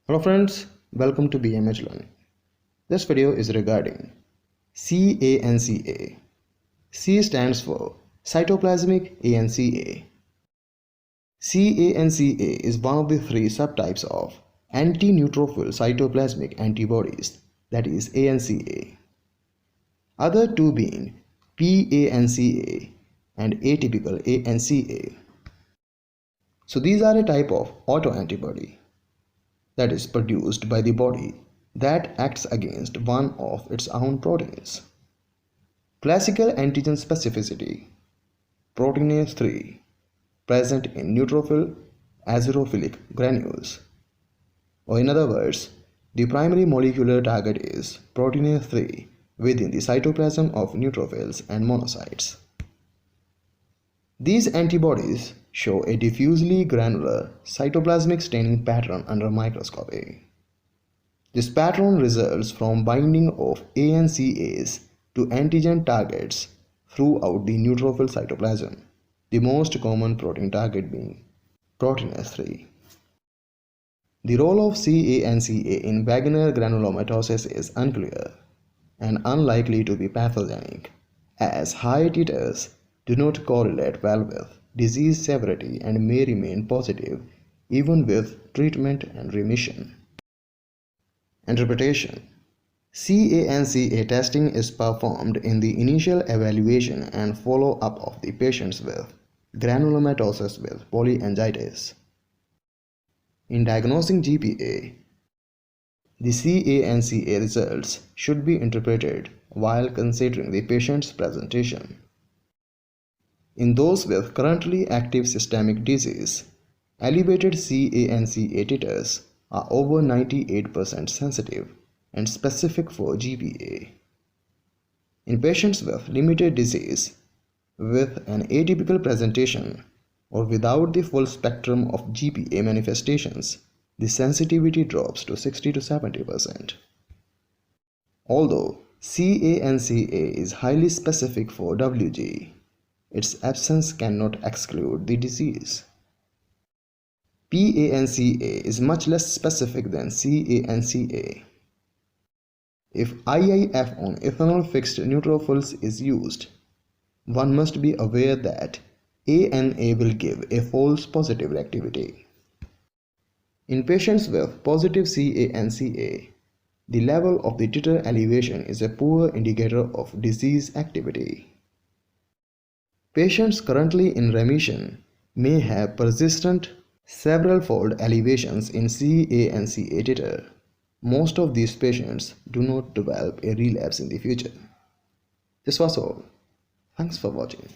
Hello friends, welcome to BMH Learning. This video is regarding CANCA. C stands for cytoplasmic ANCA. CANCA is one of the three subtypes of anti-neutrophil cytoplasmic antibodies, that is ANCA. Other two being PANCA and atypical ANCA. So these are a type of autoantibody that is produced by the body that acts against one of its own proteins. Classical antigen specificity: proteinase 3 present in neutrophil azurophilic granules, or in other words, the primary molecular target is proteinase 3 within the cytoplasm of neutrophils and monocytes. These antibodies show a diffusely granular cytoplasmic staining pattern under microscopy. This pattern results from binding of ANCAs to antigen targets throughout the neutrophil cytoplasm, the most common protein target being proteinase 3. The role of CANCA in vaginal granulomatosis is unclear and unlikely to be pathogenic, as high titers do not correlate well with disease severity and may remain positive even with treatment and remission. Interpretation: CANCA testing is performed in the initial evaluation and follow-up of the patients with granulomatosis with polyangiitis. In diagnosing GPA, the CANCA results should be interpreted while considering the patient's presentation. In those with currently active systemic disease, elevated CANCA titers are over 98% sensitive and specific for GPA. In patients with limited disease, with an atypical presentation, or without the full spectrum of GPA manifestations, the sensitivity drops to 60 to 70%. Although CANCA is highly specific for WG, its absence cannot exclude the disease. PANCA is much less specific than CANCA. If IIF on ethanol fixed neutrophils is used, one must be aware that ANA will give a false positive reactivity. In patients with positive CANCA, the level of the titer elevation is a poor indicator of disease activity. Patients currently in remission may have persistent several-fold elevations in CANCA titer. Most of these patients do not develop a relapse in the future. This was all. Thanks for watching.